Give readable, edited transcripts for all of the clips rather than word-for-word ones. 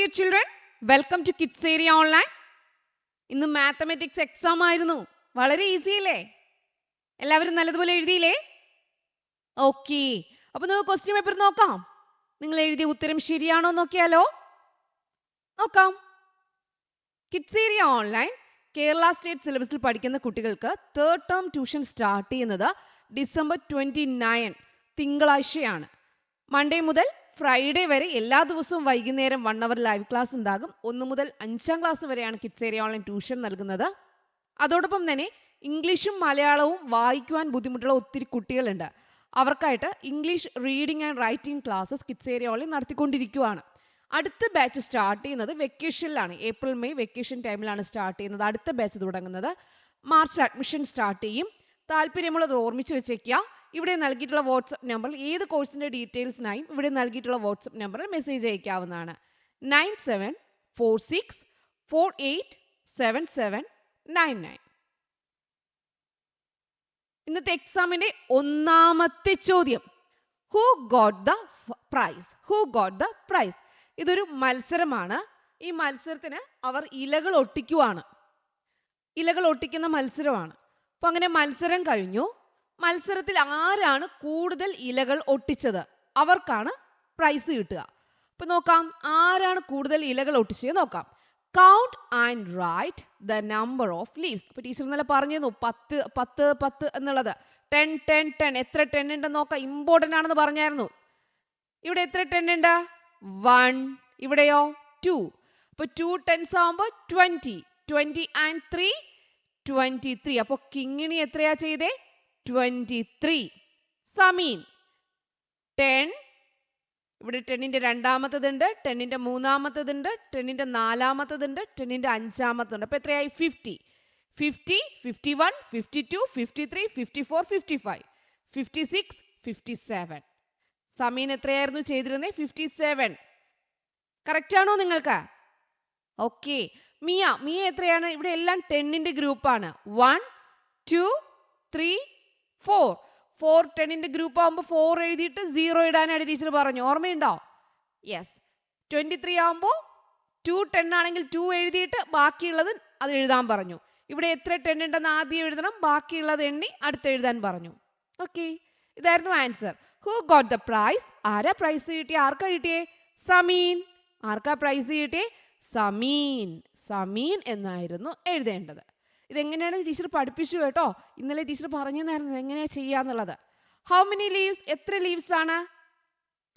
dear children, welcome to Kids Area Online. ഇന്ന് mathematics exam ആയിരുന്നു. വളരെ ഈസി അല്ലേ? എല്ലാവരും നല്ലതുപോലെ എഴുതിയില്ലേ? ഓക്കെ, അപ്പൊ നമുക്ക് ക്വസ്റ്റ്യൻ പേപ്പർ നോക്കാം. നിങ്ങൾ എഴുതിയ ഉത്തരം ശരിയാണോ നോക്കിയാലോ? നോക്കാം. Kids area online Kerala state സിലബസിൽ പഠിക്കുന്ന കുട്ടികൾക്ക് തേർഡ് ടേം ട്യൂഷൻ സ്റ്റാർട്ട് ചെയ്യുന്നത് ഡിസംബർ 29 തിങ്കളാഴ്ചയാണ്. മൺഡേ മുതൽ ഫ്രൈഡേ വരെ എല്ലാ ദിവസവും വൈകുന്നേരം 1 അവർ ലൈവ് ക്ലാസ് ഉണ്ടാകും. 1 മുതൽ 5ാം ക്ലാസ് വരെയാണ് കിഡ്സ് ഏരിയ ഓൺലൈൻ ട്യൂഷൻ നൽകുന്നത്. അതോടൊപ്പം തന്നെ ഇംഗ്ലീഷും മലയാളവും വായിക്കുവാൻ ബുദ്ധിമുട്ടുള്ള ഒത്തിരി കുട്ടികളുണ്ട്. അവർക്കായിട്ട് English reading and writing classes kids area online നടത്തിക്കൊണ്ടിരിക്കുകയാണ്. അടുത്ത ബാച്ച് സ്റ്റാർട്ട് ചെയ്യുന്നത് വെക്കേഷനിലാണ്. ഏപ്രിൽ മെയ് വെക്കേഷൻ ടൈമിലാണ് സ്റ്റാർട്ട് ചെയ്യുന്നത്. അടുത്ത ബാച്ച് തുടങ്ങുന്നത് മാർച്ചിൽ അഡ്മിഷൻ സ്റ്റാർട്ട് ചെയ്യും. താല്പര്യമുള്ളത് ഓർമ്മിച്ച് വെച്ചേക്കുക. ഇവിടെ നൽകിയിട്ടുള്ള വാട്സ്ആപ്പ് നമ്പറിൽ ഏത് കോഴ്സിന്റെ ഡീറ്റെയിൽസിനായും ഇവിടെ നൽകിയിട്ടുള്ള വാട്സ്ആപ്പ് നമ്പറിൽ മെസ്സേജ് അയക്കാവുന്നതാണ്. 9746487799. ഇന്നത്തെ എക്സാമിന്റെ ഒന്നാമത്തെ ചോദ്യം, who got the prize? Who got the prize? ഇതൊരു മത്സരമാണ്. ഈ മത്സരത്തിന് അവർ ഇലകൾ ഒട്ടിക്കുവാണ്. ഇലകൾ ഒട്ടിക്കുന്ന മത്സരമാണ്. അപ്പൊ അങ്ങനെ മത്സരം കഴിഞ്ഞു. മത്സരത്തിൽ ആരാണ് കൂടുതൽ ഇലകൾ ഒട്ടിച്ചത് അവർക്കാണ് പ്രൈസ് കിട്ടുക. അപ്പൊ നോക്കാം, ആരാണ് കൂടുതൽ ഇലകൾ ഒട്ടിച്ചത് നോക്കാം. Count and write the number of leaves. അപ്പൊ ടീച്ചർ ഇന്നലെ പറഞ്ഞിരുന്നു 10 എന്നുള്ളത്. 10 10 10. എത്ര 10 ഉണ്ടെന്ന് നോക്കാം. ഇമ്പോർട്ടന്റ് ആണെന്ന് പറഞ്ഞായിരുന്നു. ഇവിടെ എത്ര 10 ഉണ്ട്? 1. ഇവിടെയോ 2. അപ്പൊ 2 10s ആവുമ്പോ 20. 20 and 3 23. അപ്പൊ കിങ്ങിണി എത്രയാ ചെയ്തേ? 23. സമീൻ 10. ഇവിടെ 10ന്റെ രണ്ടാമത്തതുണ്ട്, 10ന്റെ മൂന്നാമത്തതുണ്ട്, 10ന്റെ നാലാമത്തതുണ്ട്, 10ന്റെ അഞ്ചാമത്തതുണ്ട്. അപ്പൊ എത്രയായി? 50. 50 51 52 53 54 55 56 57. സമീൻ എത്രയായിരുന്നു ചെയ്തിരുന്നേ? 57. കറക്റ്റ് ആണോ നിങ്ങൾക്ക്? ഓക്കെ. മിയ എത്രയാണ്? ഇവിടെ എല്ലാം 10ന്റെ ഗ്രൂപ്പാണ്. 1 2 3 4. 4 10ന്റെ ഗ്രൂപ്പ് ആവുമ്പോൾ 4 എഴുതിയിട്ട് 0 ഇടാനായിട്ട് ടീച്ചർ പറഞ്ഞു. ഓർമ്മയുണ്ടോ? യെസ്. 23 ആവുമ്പോൾ 2 10 ആണെങ്കിൽ 2 എഴുതിയിട്ട് ബാക്കിയുള്ളത് അത് എഴുതാൻ പറഞ്ഞു. ഇവിടെ എത്ര 10 ഉണ്ടെന്ന് ആദ്യം എഴുതണം, ബാക്കിയുള്ളത് എണ്ണി അടുത്ത് എഴുതാൻ പറഞ്ഞു. ഓക്കെ, ഇതായിരുന്നു answer. Who got the prize? ആരാ പ്രൈസ് കിട്ടിയ? ആർക്കാ കിട്ടിയേ? സമീൻ. ആർക്കാ പ്രൈസ് കിട്ടിയേ? സമീൻ. സമീൻ എന്നായിരുന്നു എഴുതേണ്ടത്. ഇതെങ്ങനെയാണ് ടീച്ചർ പഠിപ്പിച്ചു കേട്ടോ. ഇന്നലെ ടീച്ചർ പറഞ്ഞു തന്നായിരുന്നു എങ്ങനെയാ ചെയ്യാന്നുള്ളത്. How many leaves? എത്ര ലീവ്സ് ആണ്?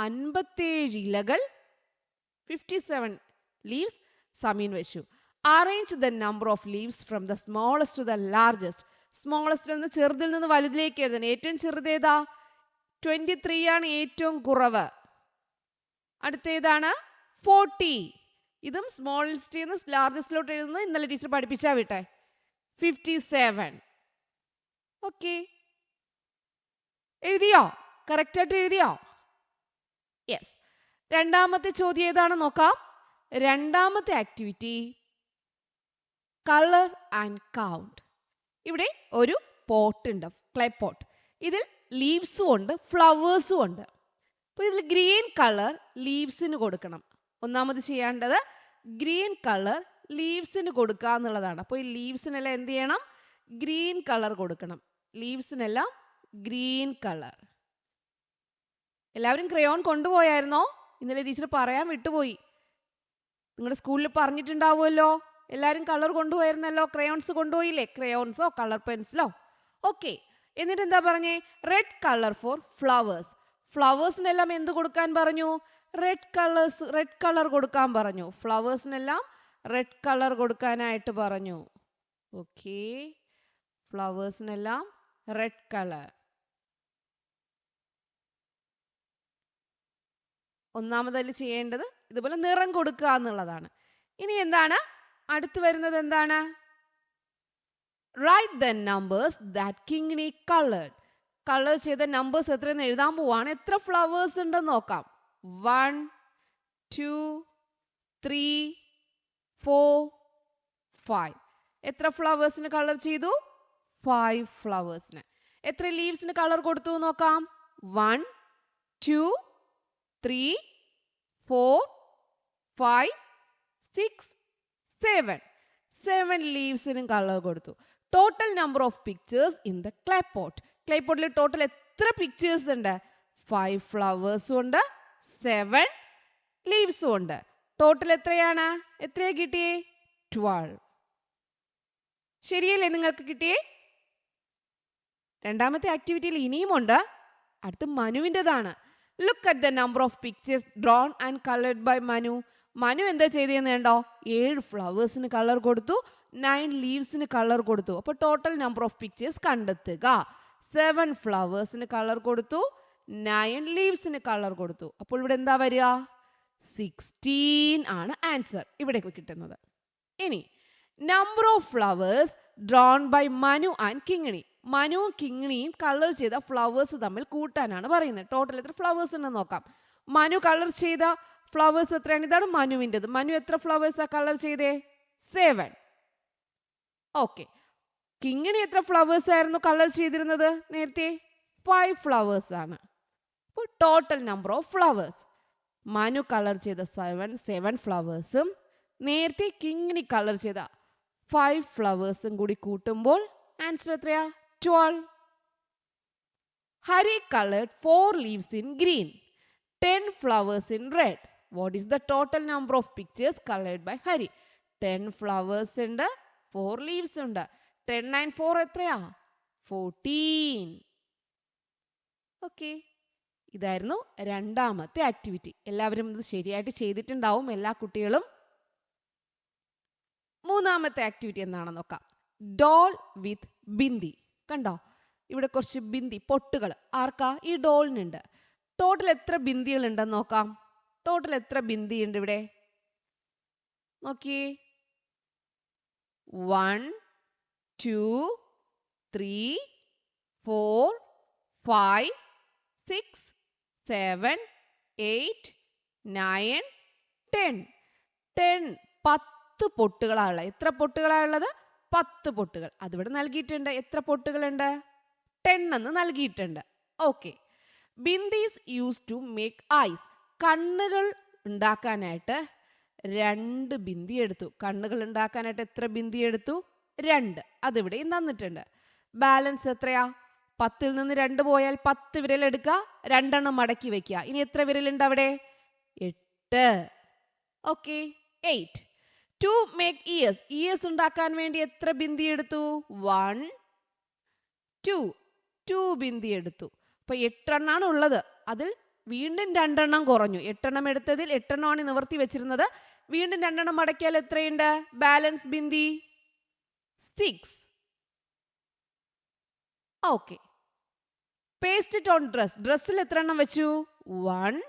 57 ഇലകൾ. 57 ലീവ്സ് സമീൻ വെച്ചു. Arrange the number of leaves from the smallest to the largest. Smallest എന്ന് ചെറുതിൽ നിന്ന് വലുതിലേക്ക് എഴുതണം. ഏറ്റവും ചെറുതേതാ? 23 ആണ് ഏറ്റവും കുറവ്. അടുത്തേതാണ്? 40. ഇതും സ്മോളസ്റ്റ് നിന്ന് ലാർജസ്റ്റിലോട്ട് എഴുതുന്നത് ഇന്നലെ ടീച്ചർ പഠിപ്പിച്ചാ വിട്ടെ. 57. ഓക്കെ, എഴുതിയോ? കറക്റ്റ് ആയിട്ട് എഴുതിയോ? യെസ്. രണ്ടാമത്തെ ചോദ്യം ഏതാണ് നോക്കാം. രണ്ടാമത്തെ ആക്ടിവിറ്റി കളർ ആൻഡ് കൗണ്ട്. ഇവിടെ ഒരു പോട്ട് ഉണ്ട്, ക്ലേ പോട്ട്. ഇതിൽ ലീവ്സും ഉണ്ട് ഫ്ലവേഴ്സും ഉണ്ട്. അപ്പൊ ഇതിൽ ഗ്രീൻ കളർ ലീവ്സിന് കൊടുക്കണം. ഒന്നാമത് ചെയ്യേണ്ടത് ഗ്രീൻ കളർ ലീവ്സിന് കൊടുക്കുക എന്നുള്ളതാണ്. അപ്പോൾ ഈ ലീവ്സിനെല്ലാം എന്ത് ചെയ്യണം? ഗ്രീൻ കളർ കൊടുക്കണം. ലീവ്സിനെല്ലാം ഗ്രീൻ കളർ. എല്ലാവരും ക്രയോൺ കൊണ്ടുപോയായിരുന്നോ? ഇന്നലെ ടീച്ചർ പറയാൻ വിട്ടുപോയി. നിങ്ങളുടെ സ്കൂളിൽ പറഞ്ഞിട്ടുണ്ടാവുമല്ലോ. എല്ലാവരും കളർ കൊണ്ടുപോയിരുന്നല്ലോ. ക്രയോൺസ് കൊണ്ടുപോയില്ലേ? ക്രയോൺസോ കളർ പെൻസിലോ? ഓക്കെ. എന്നിട്ട് എന്താ പറഞ്ഞേ? Red colour for flowers. ഫ്ലവേഴ്സിനെല്ലാം എന്ത് കൊടുക്കാൻ പറഞ്ഞു? റെഡ് കളർ കൊടുക്കാൻ പറഞ്ഞു. ഫ്ലവേഴ്സിനെല്ലാം റെഡ് കളർ കൊടുക്കാനായിട്ട് പറഞ്ഞു. ഓക്കെ, ഫ്ലവേഴ്സിനെല്ലാം റെഡ് കളർ. ഒന്നാമതിൽ ചെയ്യേണ്ടത് ഇതുപോലെ നിറം കൊടുക്കുക എന്നുള്ളതാണ്. ഇനി എന്താണ് അടുത്ത് വരുന്നത്? എന്താണ്? Write the numbers that Kingini coloured. Colour ചെയ്ത നമ്പേഴ്സ് എത്രയെന്ന് എഴുതാൻ പോവാണ്. എത്ര ഫ്ലവേഴ്സ് ഉണ്ടെന്ന് നോക്കാം. 1 2 3 4 5. എത്ര ഫ്ലവേഴ്സിന് കളർ ചെയ്തു? 5 ഫ്ലവേഴ്സിന്. എത്ര ലീവ്സിന് കളർ കൊടുത്തു നോക്കാം. 1 2 3 4 5 6, 7. 7 ലീവ്സിനും കളർ കൊടുത്തു. Total number of pictures in the clay pot. Clay പോട്ടിൽ ടോട്ടൽ എത്ര പിക്ചേഴ്സ് ഉണ്ട്? 5 ഫ്ലവേഴ്സും ഉണ്ട്, 7 ലീവ്സും ഉണ്ട്. ടോട്ടൽ എത്രയാണ്? എത്രയാ കിട്ടിയേ? 12. ശരിയല്ലേ നിങ്ങൾക്ക് കിട്ടിയേ? രണ്ടാമത്തെ ആക്ടിവിറ്റിയിൽ ഇനിയുമുണ്ട്. അടുത്ത് മനുവിൻ്റെതാണ്. Look at the number of pictures drawn and coloured by Manu. Manu എന്താ ചെയ്തതെന്ന് കണ്ടോ? 7 ഫ്ലവേഴ്സിന് കളർ കൊടുത്തു, 9 ലീവ്സിന് കളർ കൊടുത്തു. അപ്പൊ ടോട്ടൽ നമ്പർ ഓഫ് പിക്ചേഴ്സ് കണ്ടെത്തുക. 7 ഫ്ലവേഴ്സിന് കളർ കൊടുത്തു, 9 ലീവ്സിന് കളർ കൊടുത്തു. അപ്പോൾ ഇവിടെ എന്താ വരിക? 16 ആണ് ആൻസർ ഇവിടേക്ക് കിട്ടുന്നത്. ഇനി number of flowers drawn by Manu and Kingini. മനുവും കിങ്ങിണിയും കളർ ചെയ്ത ഫ്ലവേഴ്സ് തമ്മിൽ കൂട്ടാനാണ് പറയുന്നത്. ടോട്ടൽ എത്ര ഫ്ലവേഴ്സ് ഉണ്ടെന്ന് നോക്കാം. മനു കളർ ചെയ്ത ഫ്ലവേഴ്സ് എത്രയാണ്? ഇതാണ് മനുവിൻ്റെത്. മനു എത്ര ഫ്ലവേഴ്സാ കളർ ചെയ്തേ? 7. ഓക്കെ. കിങ്ങിണി എത്ര ഫ്ലവേഴ്സ് ആയിരുന്നു കളർ ചെയ്തിരുന്നത് നേരത്തെ? 5 ഫ്ലവേഴ്സ് ആണ്. അപ്പോൾ total number of flowers Manu colour ചെയ്ത 7 ഫ്ലവേഴ്സും നേരത്തെ കിങ്ങിണി കളർ ചെയ്ത 5 ഫ്ലവേഴ്സും കൂടി കൂട്ടുമ്പോൾ ആൻസർ എത്രയാ? 12. Hari colored 4 leaves in green, 10 flowers in red. What is the total number of pictures colored by Hari? 10 flowers ഉണ്ട്, 4 leaves ഉണ്ട്. 10 and 4 എത്രയാ? 14. ഓക്കെ. ഇതായിരുന്നു രണ്ടാമത്തെ ആക്ടിവിറ്റി. എല്ലാവരും ഇത് ശരിയായിട്ട് ചെയ്തിട്ടുണ്ടാവും എല്ലാ കുട്ടികളും. മൂന്നാമത്തെ ആക്ടിവിറ്റി എന്താണെന്ന് നോക്കാം. ഡോൾ വിത്ത് ബിന്ദി. കണ്ടോ? ഇവിടെ കുറച്ച് ബിന്ദി പൊട്ടുകൾ ആർക്കാ? ഈ ഡോളിനുണ്ട്. ടോട്ടൽ എത്ര ബിന്ദികൾ ഉണ്ടെന്ന് നോക്കാം. ടോട്ടൽ എത്ര ബിന്ദി ഉണ്ട് ഇവിടെ? നോക്കിയേ. 1, 2, 3, 4, 5, 6, 7, 8, 9, 10. 10 പൊട്ടുകളാണ്. എത്ര പൊട്ടുകളാണുള്ളത്? 10 പൊട്ടുകൾ. അതിവിടെ നൽകിയിട്ടുണ്ട്. എത്ര പൊട്ടുകളുണ്ട്? 10 എന്ന് നൽകിയിട്ടുണ്ട്. Okay. Bindis use to make eyes. കണ്ണുകൾ ഉണ്ടാക്കാനായിട്ട് 2 ബിന്ദി എടുത്തു. കണ്ണുകൾ ഉണ്ടാക്കാനായിട്ട് എത്ര ബിന്ദി എടുത്തു? 2. അതിവിടെ തന്നിട്ടുണ്ട്. ബാലൻസ് എത്രയാ? 10ൽ നിന്ന് 2 പോയാൽ 10 വിരൽ എടുക്കുക, 2 എണ്ണം മടക്കി വെക്കുക. ഇനി എത്ര വിരലുണ്ട് അവിടെ? 8. Okay. 8. To make ears. Ears ഉണ്ടാക്കാൻ വേണ്ടി എത്ര ബിന്ദി എടുത്തു? 1, 2. 2 ബിന്ദി എടുത്തു. അപ്പൊ 8 എണ്ണാണ് ഉള്ളത്. അതിൽ വീണ്ടും 2 എണ്ണം കുറഞ്ഞു. 8 എണ്ണം എടുത്തതിൽ 8 എണ്ണമാണ് നിവർത്തി വെച്ചിരുന്നത്. വീണ്ടും 2 എണ്ണം മടക്കിയാൽ എത്രയുണ്ട്? Balance bindi 6. Okay. Paste it on dress. ഡ്രസ്സിൽ എത്ര എണ്ണം വെച്ചു? 1,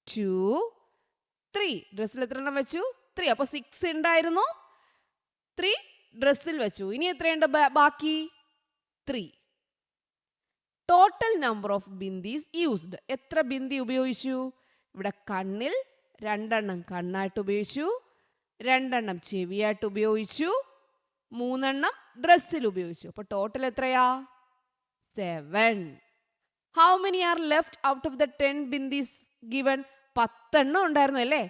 2, 3. ഡ്രസ്സിൽ എത്ര എണ്ണം വെച്ചു? 3. അപ്പൊ 6 ഉണ്ടായിരുന്നു, 3 ഡ്രസ്സിൽ വെച്ചു. ഇനി എത്രയുണ്ട് ബാക്കി? 3. Total number of bindis used. എത്ര ബിന്ദി ഉപയോഗിച്ചു? ഇവിടെ കണ്ണിൽ 2 എണ്ണം കണ്ണായിട്ട് ഉപയോഗിച്ചു, 2 എണ്ണം ചെവിയായിട്ട് ഉപയോഗിച്ചു, 3 എണ്ണം ഡ്രസ്സിൽ ഉപയോഗിച്ചു. അപ്പൊ ടോട്ടൽ എത്രയാ? 7. How many are left out of the 10 bindis given? 10 എണ്ണം ഉണ്ടായിരുന്നു അല്ലേ?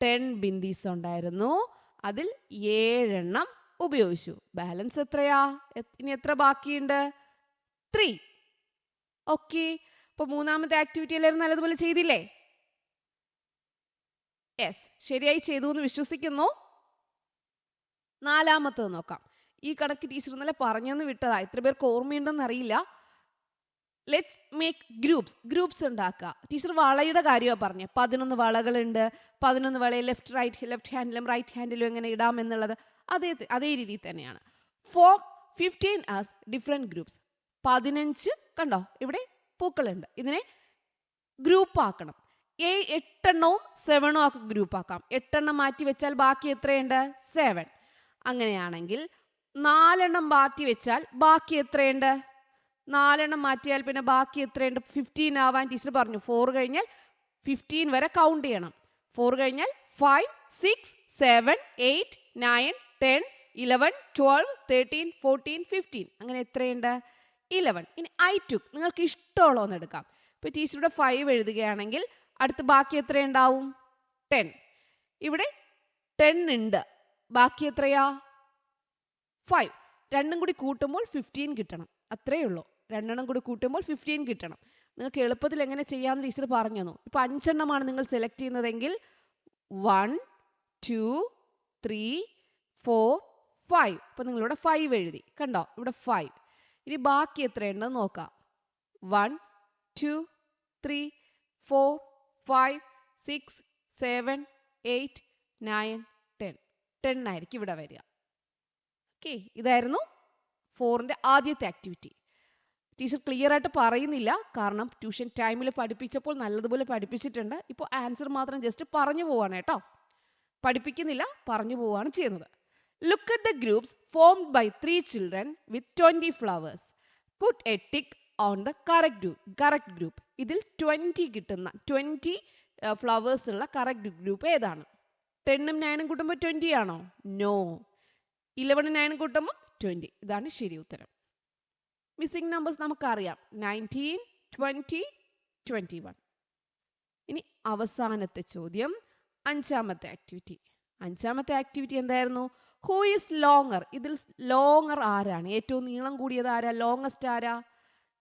10 ബിന്ദീസ് ഉണ്ടായിരുന്നു. അതിൽ 7 എണ്ണം ഉപയോഗിച്ചു. ബാലൻസ് എത്രയാ? ഇനി എത്ര ബാക്കിയുണ്ട്? 3. ഓക്കെ. അപ്പൊ മൂന്നാമത്തെ ആക്ടിവിറ്റി എല്ലാവരും നല്ലതുപോലെ ചെയ്തില്ലേ? യെസ്, ശരിയായി ചെയ്തു എന്ന് വിശ്വസിക്കുന്നു. നാലാമത്തത് നോക്കാം. ഈ കണക്ക് ടീച്ചർ ഇന്നലെ പറഞ്ഞെന്ന് വിട്ടതാ. എത്ര പേർക്ക് ഓർമ്മയുണ്ടെന്ന് അറിയില്ല. ലെറ്റ്സ് മേക്ക് ഗ്രൂപ്പ്സ് ഉണ്ടാക്കുക. ടീച്ചർ വളയുടെ കാര്യമാണ് പറഞ്ഞത്. 11 വളകളുണ്ട്. 11 വളയെ ലെഫ്റ്റ് ഹാൻഡിലും റൈറ്റ് ഹാൻഡിലും എങ്ങനെ ഇടാം എന്നുള്ളത് അതേ രീതിയിൽ തന്നെയാണ്. Form 15 as different groups. 15 കണ്ടോ ഇവിടെ പൂക്കളുണ്ട്. ഇതിനെ ഗ്രൂപ്പ് ആക്കണം. 8 എണ്ണവും 7 ആക്കി ഗ്രൂപ്പ് ആക്കാം. 8 എണ്ണം മാറ്റി വെച്ചാൽ ബാക്കി എത്രയുണ്ട്? 7. അങ്ങനെയാണെങ്കിൽ 4 എണ്ണം മാറ്റി വെച്ചാൽ ബാക്കി എത്രയുണ്ട്? 4 എണ്ണം മാറ്റിയാൽ പിന്നെ ബാക്കി എത്രയുണ്ട്? 15 ആവാൻ ടീച്ചർ പറഞ്ഞു. 4 കഴിഞ്ഞാൽ 15 വരെ കൗണ്ട് ചെയ്യണം. 4 കഴിഞ്ഞാൽ 5, 6, 7, 8, 9, 10, 11, 12, 13, 14, 15. അങ്ങനെ എത്രയുണ്ട്? 11. ഇനി I took. നിങ്ങൾക്ക് ഇഷ്ടമുള്ള ഒന്ന് എടുക്കാം. ഇപ്പൊ ടീച്ചറുടെ 5 എഴുതുകയാണെങ്കിൽ അടുത്ത് ബാക്കി എത്ര ഉണ്ടാവും? 10. ഇവിടെ 10 ഉണ്ട്. ബാക്കി എത്രയാ? 5. രണ്ടും കൂടി കൂട്ടുമ്പോൾ 15 കിട്ടണം. അത്രയേ ഉള്ളൂ. രണ്ടെണ്ണം കൂടി കൂട്ടുമ്പോൾ 15 കിട്ടണം. നിങ്ങൾക്ക് എളുപ്പത്തിൽ എങ്ങനെ ചെയ്യാമെന്ന് ടീച്ചർ പറഞ്ഞു തന്നു. ഇപ്പൊ 5 എണ്ണമാണ് നിങ്ങൾ സെലക്ട് ചെയ്യുന്നതെങ്കിൽ 1, 2, 3, 4, 5. അപ്പൊ നിങ്ങളിവിടെ 5 എഴുതി. കണ്ടോ? ഇവിടെ 5. ഇനി ബാക്കി എത്രയുണ്ടെന്ന് നോക്കാം. 1, 2, 3, 4, 5, 6, 7, 8, 9, 10. 10 ആയിരിക്കും ഇവിടെ വരിക. ഓക്കെ, ഇതായിരുന്നു 4ന്റെ ആദ്യത്തെ ആക്ടിവിറ്റി. ടീച്ചർ ക്ലിയർ ആയിട്ട് പറയുന്നില്ല, കാരണം ട്യൂഷൻ ടൈമിൽ പഠിപ്പിച്ചപ്പോൾ നല്ലതുപോലെ പഠിപ്പിച്ചിട്ടുണ്ട്. ഇപ്പോൾ ആൻസർ മാത്രം ജസ്റ്റ് പറഞ്ഞു പോവാണ് കേട്ടോ, പഠിപ്പിക്കുന്നില്ല, പറഞ്ഞു പോവാണ് ചെയ്യുന്നത്. Look at the groups formed by 3 children with 20 flowers. Put a tick on the correct group. ഇതിൽ 20 കിട്ടുന്ന 20 ഫ്ലവേഴ്സ് ഉള്ള കറക്റ്റ് ഗ്രൂപ്പ് ഏതാണ്? 10ഉം 9ഉം കൂട്ടുമ്പോൾ 20 ആണോ? നോ. 11ഉം 9ഉം കൂട്ടുമ്പോൾ 20. ഇതാണ് ശരി ഉത്തരം. മിസ്സിംഗ് നമ്പേഴ്സ് നമുക്കറിയാം. 19, 20, 21. ഇനി അവസാനത്തെ ചോദ്യം, അഞ്ചാമത്തെ ആക്ടിവിറ്റി. അഞ്ചാമത്തെ ആക്ടിവിറ്റി എന്തായിരുന്നു? Who is longer? ഇതിൽ ലോങ്ങർ ആരാണ്? ഏറ്റവും നീളം കൂടിയത് ആരാ? ലോങ്ങസ്റ്റ് ആരാ?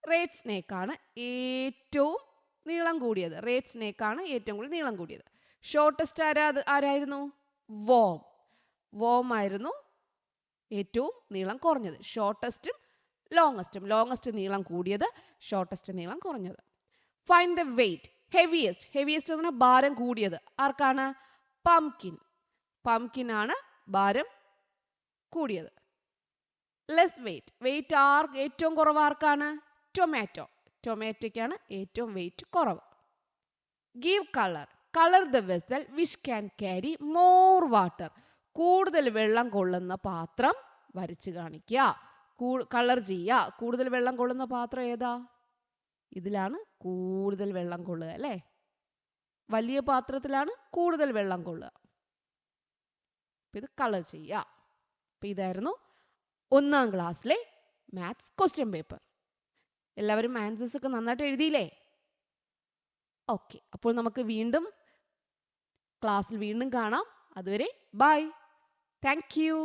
റേഡ് സ്നേക്ക് ആണ് ഏറ്റവും നീളം കൂടിയത്. റേഡ് സ്നേക്ക് ആണ് ഏറ്റവും കൂടുതൽ നീളം കൂടിയത്. ഷോർട്ടസ്റ്റ് ആരായിരുന്നു? വോം. വോം ആയിരുന്നു ഏറ്റവും നീളം കുറഞ്ഞത്. ഷോർട്ടസ്റ്റും ലോങ്ങസ്റ്റും. ലോങ്ങസ്റ്റ് നീളം കൂടിയത്, ഷോർട്ടസ്റ്റ് നീളം കുറഞ്ഞത്. Find the weight. Heaviest. Heaviest എന്ന് പറഞ്ഞാൽ ഭാരം കൂടിയത് ആർക്കാണ്? പംകിൻ. പംകിൻ ആണ് ഭാരം കൂടിയത്. Less wait. വെയിറ്റ് ഏറ്റവും കുറവ് ആർക്കാണ്? ടൊമാറ്റോ. ടൊമാറ്റോയ്ക്കാണ് ഏറ്റവും വെയിറ്റ് കുറവ്. Give colour. Colour the vessel which can carry more water. കൂടുതൽ വെള്ളം കൊള്ളുന്ന പാത്രം വരച്ചു കാണിക്കുക. കളർ ചെയ്യുക. കൂടുതൽ വെള്ളം കൊള്ളുന്ന പാത്രം ഏതാ? ഇതിലാണ് കൂടുതൽ വെള്ളം കൊള്ളുക അല്ലേ? വലിയ പാത്രത്തിലാണ് കൂടുതൽ വെള്ളം കൊള്ളുക. ഇത് കളർ ചെയ്യുക. അപ്പൊ ഇതായിരുന്നു 1ാം ക്ലാസ്സിലെ മാത്സ് ക്വസ്റ്റ്യൻ പേപ്പർ. എല്ലാവരും ആൻസേഴ്സ് ഒക്കെ നന്നായിട്ട് എഴുതിയില്ലേ? ഓക്കെ, അപ്പോൾ നമുക്ക് ക്ലാസ്സിൽ വീണ്ടും കാണാം. അതുവരെ ബൈ. Thank you.